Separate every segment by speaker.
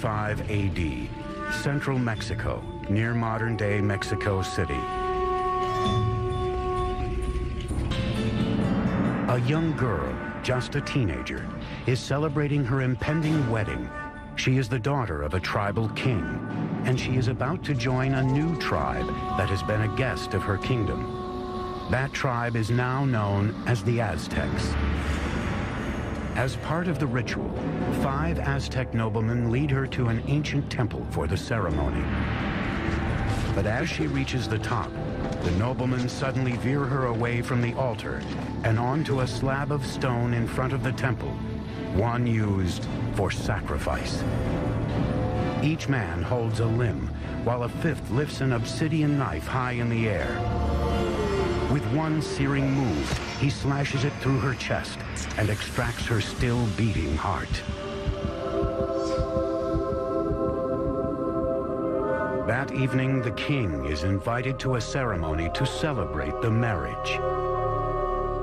Speaker 1: 35 AD, central Mexico, near modern-day Mexico City. A young girl, just a teenager, is celebrating her impending wedding. She is the daughter of a tribal king, and she is about to join a new tribe that has been a guest of her kingdom. That tribe is now known as the Aztecs. As part of the ritual, 5 Aztec noblemen lead her to an ancient temple for the ceremony. But as she reaches the top, the noblemen suddenly veer her away from the altar and onto a slab of stone in front of the temple, one used for sacrifice. Each man holds a limb, while a 5th lifts an obsidian knife high in the air. With one searing move, he slashes it through her chest and extracts her still beating heart. That evening, the king is invited to a ceremony to celebrate the marriage.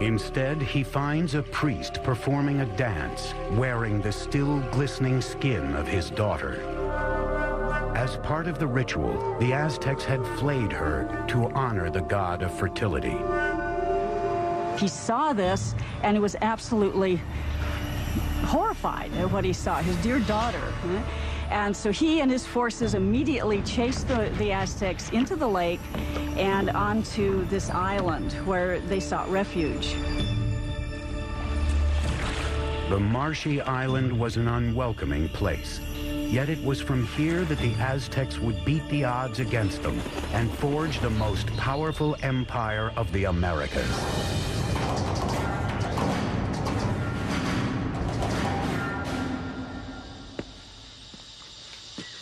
Speaker 1: Instead, he finds a priest performing a dance, wearing the still glistening skin of his daughter. As part of the ritual, the Aztecs had flayed her to honor the god of fertility.
Speaker 2: He saw this, and he was absolutely horrified at what he saw, his dear daughter. And so he and his forces immediately chased the Aztecs into the lake and onto this island where they sought refuge.
Speaker 1: The marshy island was an unwelcoming place. Yet it was from here that the Aztecs would beat the odds against them and forge the most powerful empire of the Americas.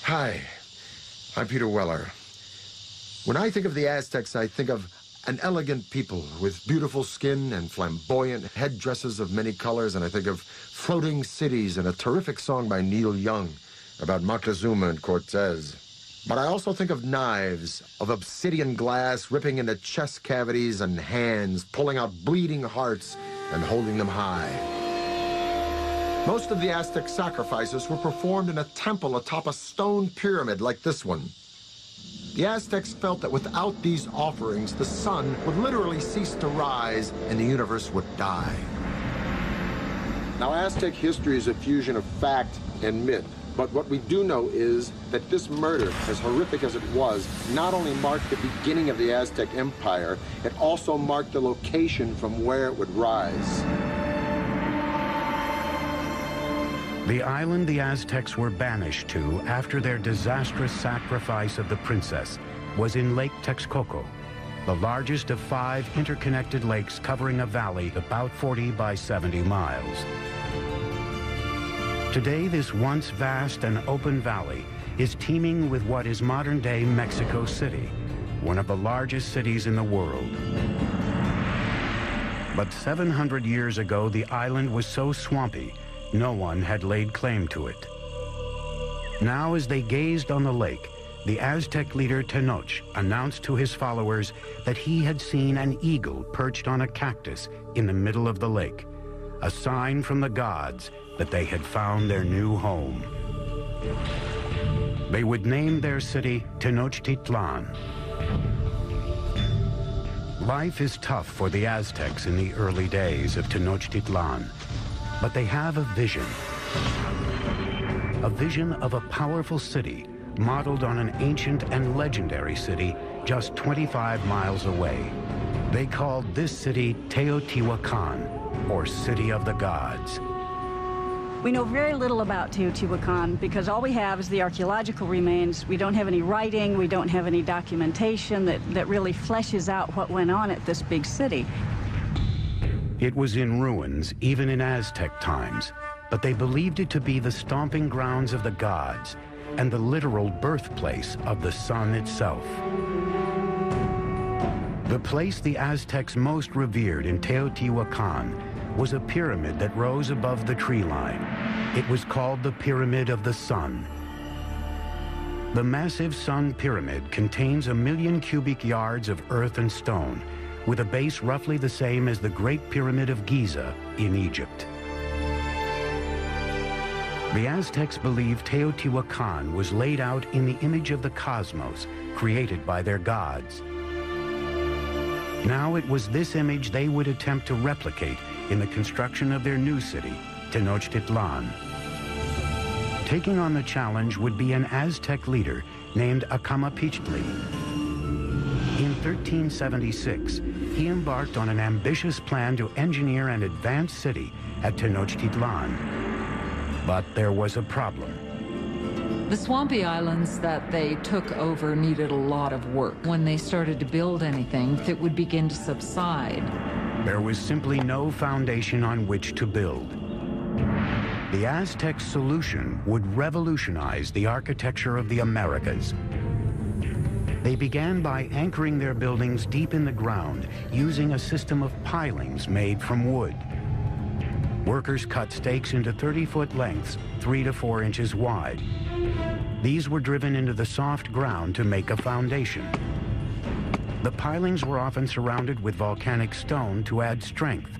Speaker 3: Hi, I'm Peter Weller. When I think of the Aztecs, I think of an elegant people with beautiful skin and flamboyant headdresses of many colors, and I think of floating cities and a terrific song by Neil Young about Moctezuma and Cortez. But I also think of knives, of obsidian glass ripping into chest cavities and hands, pulling out bleeding hearts and holding them high. Most of the Aztec sacrifices were performed in a temple atop a stone pyramid like this one. The Aztecs felt that without these offerings, the sun would literally cease to rise and the universe would die.
Speaker 4: Now, Aztec history is a fusion of fact and myth. But what we do know is that this murder, as horrific as it was, not only marked the beginning of the Aztec Empire, it also marked the location from where it would rise.
Speaker 1: The island the Aztecs were banished to after their disastrous sacrifice of the princess was in Lake Texcoco, the largest of 5 interconnected lakes covering a valley about 40 by 70 miles. Today, this once vast and open valley is teeming with what is modern-day Mexico City, one of the largest cities in the world. But 700 years ago, the island was so swampy, no one had laid claim to it. Now, as they gazed on the lake, the Aztec leader Tenoch announced to his followers that he had seen an eagle perched on a cactus in the middle of the lake, a sign from the gods that they had found their new home. They would name their city Tenochtitlan. Life is tough for the Aztecs in the early days of Tenochtitlan, but they have a vision of a powerful city modeled on an ancient and legendary city just 25 miles away. They called this city Teotihuacan, or City of the Gods.
Speaker 2: We know very little about Teotihuacan because all we have is the archaeological remains. We don't have any writing, we don't have any documentation that really fleshes out what went on at this big city.
Speaker 1: It was in ruins, even in Aztec times, but they believed it to be the stomping grounds of the gods and the literal birthplace of the sun itself. The place the Aztecs most revered in Teotihuacan was a pyramid that rose above the tree line. It was called the Pyramid of the Sun. The massive sun pyramid contains 1 million cubic yards of earth and stone, with a base roughly the same as the Great Pyramid of Giza in Egypt. The Aztecs believed Teotihuacan was laid out in the image of the cosmos, created by their gods. Now it was this image they would attempt to replicate in the construction of their new city, Tenochtitlan. Taking on the challenge would be an Aztec leader named Acamapichtli. In 1376, he embarked on an ambitious plan to engineer an advanced city at Tenochtitlan. But there was a problem.
Speaker 5: The swampy islands that they took over needed a lot of work. When they started to build anything, it would begin to subside.
Speaker 1: There was simply no foundation on which to build. The Aztec solution would revolutionize the architecture of the Americas. They began by anchoring their buildings deep in the ground using a system of pilings made from wood. Workers cut stakes into 30-foot lengths, 3 to 4 inches wide. These were driven into the soft ground to make a foundation. The pilings were often surrounded with volcanic stone to add strength.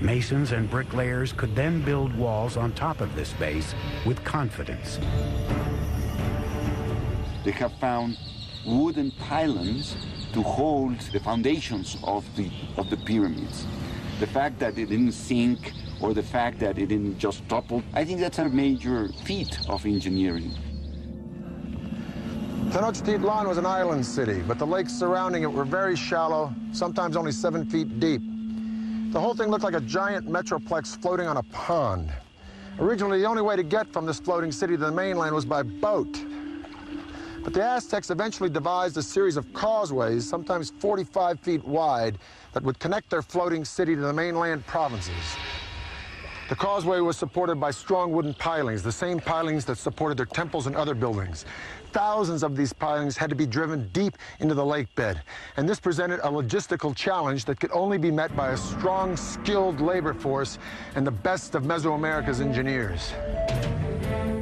Speaker 1: Masons and bricklayers could then build walls on top of this base with confidence.
Speaker 6: They have found wooden pylons to hold the foundations of the pyramids. The fact that it didn't sink or the fact that it didn't just topple, I think that's a major feat of engineering.
Speaker 4: Tenochtitlan was an island city, but the lakes surrounding it were very shallow, sometimes only 7 feet deep. The whole thing looked like a giant metroplex floating on a pond. Originally, the only way to get from this floating city to the mainland was by boat. But the Aztecs eventually devised a series of causeways, sometimes 45 feet wide, that would connect their floating city to the mainland provinces. The causeway was supported by strong wooden pilings, the same pilings that supported their temples and other buildings. Thousands of these pilings had to be driven deep into the lake bed, and this presented a logistical challenge that could only be met by a strong, skilled labor force and the best of Mesoamerica's engineers.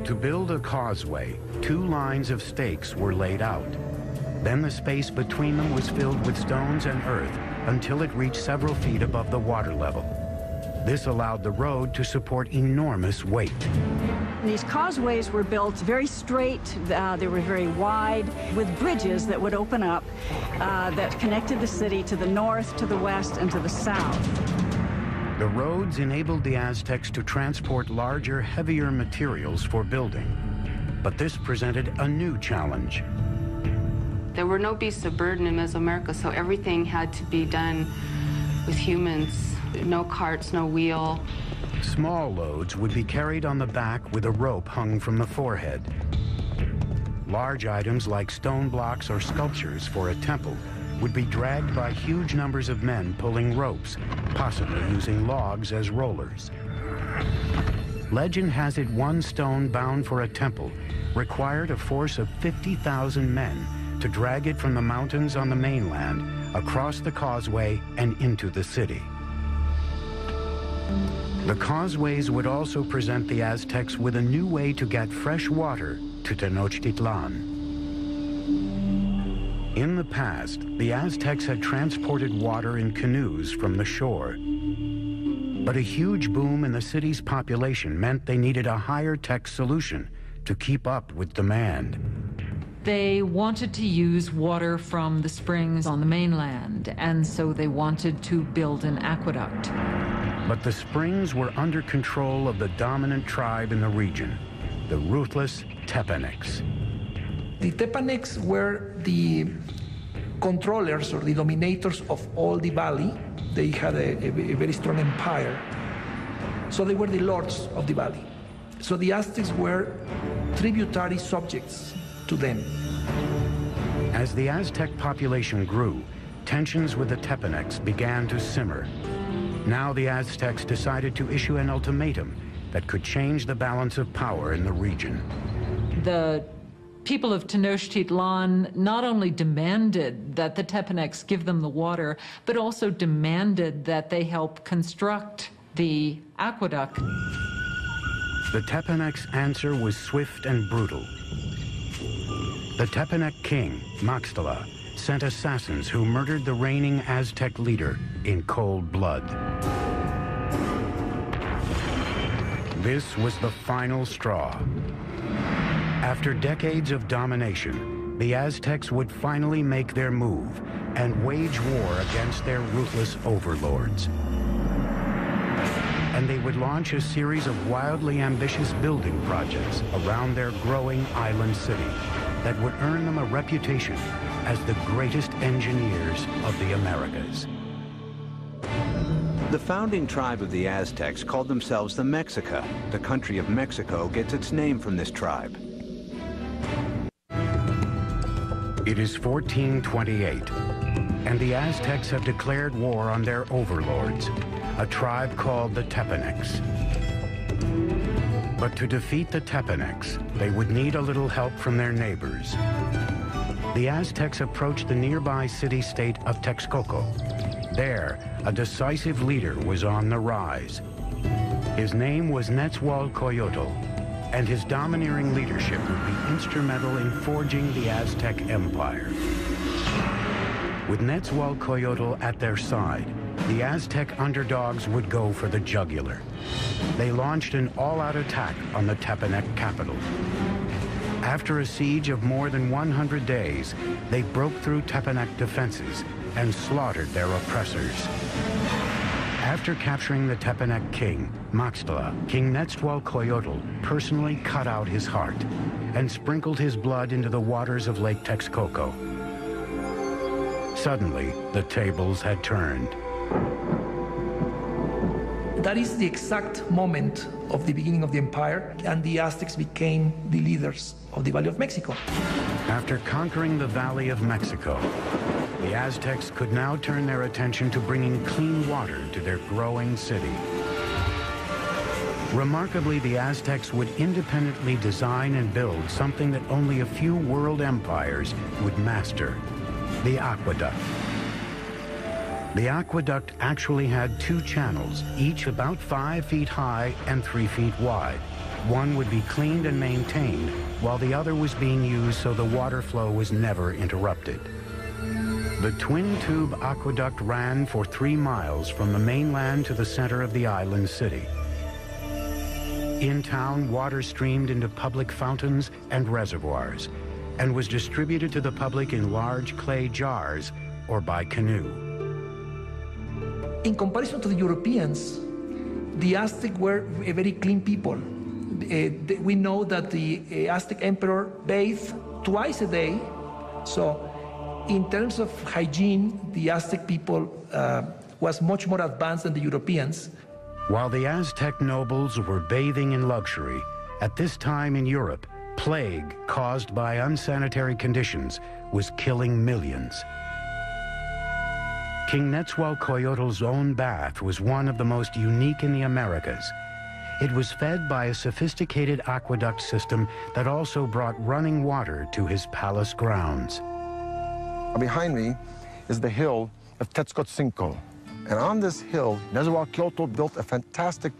Speaker 1: To build a causeway, 2 lines of stakes were laid out. Then the space between them was filled with stones and earth until it reached several feet above the water level. This allowed the road to support enormous weight.
Speaker 2: These causeways were built very straight, they were very wide, with bridges that would open up that connected the city to the north, to the west, and to the south.
Speaker 1: The roads enabled the Aztecs to transport larger, heavier materials for building. But this presented a new challenge.
Speaker 7: There were no beasts of burden in Mesoamerica, so everything had to be done with humans. No carts, no wheel.
Speaker 1: Small loads would be carried on the back with a rope hung from the forehead. Large items like stone blocks or sculptures for a temple would be dragged by huge numbers of men pulling ropes, possibly using logs as rollers. Legend has it one stone bound for a temple required a force of 50,000 men to drag it from the mountains on the mainland across the causeway and into the city. The causeways would also present the Aztecs with a new way to get fresh water to Tenochtitlan. In the past, the Aztecs had transported water in canoes from the shore. But a huge boom in the city's population meant they needed a higher-tech solution to keep up with demand.
Speaker 5: They wanted to use water from the springs on the mainland, and so they wanted to build an aqueduct.
Speaker 1: But the springs were under control of the dominant tribe in the region, the ruthless Tepanecs.
Speaker 8: The Tepanecs were the controllers or the dominators of all the valley. They had a very strong empire. So they were the lords of the valley. So the Aztecs were tributary subjects to them.
Speaker 1: As the Aztec population grew, tensions with the Tepanecs began to simmer. Now the Aztecs decided to issue an ultimatum that could change the balance of power in the region.
Speaker 5: The people of Tenochtitlan not only demanded that the Tepanecs give them the water, but also demanded that they help construct the aqueduct.
Speaker 1: The Tepanecs' answer was swift and brutal. The Tepanec king, Maxtla, sent assassins who murdered the reigning Aztec leader in cold blood. This was the final straw. After decades of domination, the Aztecs would finally make their move and wage war against their ruthless overlords. And they would launch a series of wildly ambitious building projects around their growing island city that would earn them a reputation as the greatest engineers of the Americas.
Speaker 9: The founding tribe of the Aztecs called themselves the Mexica. The country of Mexico gets its name from this tribe.
Speaker 1: It is 1428, and the Aztecs have declared war on their overlords, a tribe called the Tepanecs. But to defeat the Tepanecs, they would need a little help from their neighbors. The Aztecs approached the nearby city-state of Texcoco. There, a decisive leader was on the rise. His name was Nezahualcóyotl, and his domineering leadership would be instrumental in forging the Aztec Empire. With Nezahualcóyotl at their side, the Aztec underdogs would go for the jugular. They launched an all-out attack on the Tepanec capital. After a siege of more than 100 days, they broke through Tepanec defenses and slaughtered their oppressors. After capturing the Tepanec king, Maxtla, King Nezahualcóyotl personally cut out his heart and sprinkled his blood into the waters of Lake Texcoco. Suddenly, the tables had turned.
Speaker 8: That is the exact moment of the beginning of the empire, and the Aztecs became the leaders of the Valley of Mexico.
Speaker 1: After conquering the Valley of Mexico, the Aztecs could now turn their attention to bringing clean water to their growing city. Remarkably, the Aztecs would independently design and build something that only a few world empires would master: the aqueduct. The aqueduct actually had two channels, each about 5 feet high and 3 feet wide. One would be cleaned and maintained, while the other was being used so the water flow was never interrupted. The twin-tube aqueduct ran for 3 miles from the mainland to the center of the island city. In town, water streamed into public fountains and reservoirs, and was distributed to the public in large clay jars or by canoe.
Speaker 8: In comparison to the Europeans, the Aztec were a very clean people. We know that the Aztec emperor bathed twice a day. So in terms of hygiene, the Aztec people was much more advanced than the Europeans.
Speaker 1: While the Aztec nobles were bathing in luxury, at this time in Europe, plague caused by unsanitary conditions was killing millions. King Nezahualcóyotl's own bath was one of the most unique in the Americas. It was fed by a sophisticated aqueduct system that also brought running water to his palace grounds.
Speaker 4: Behind me is the hill of Texcoco. And on this hill, Nezahualcóyotl built a fantastic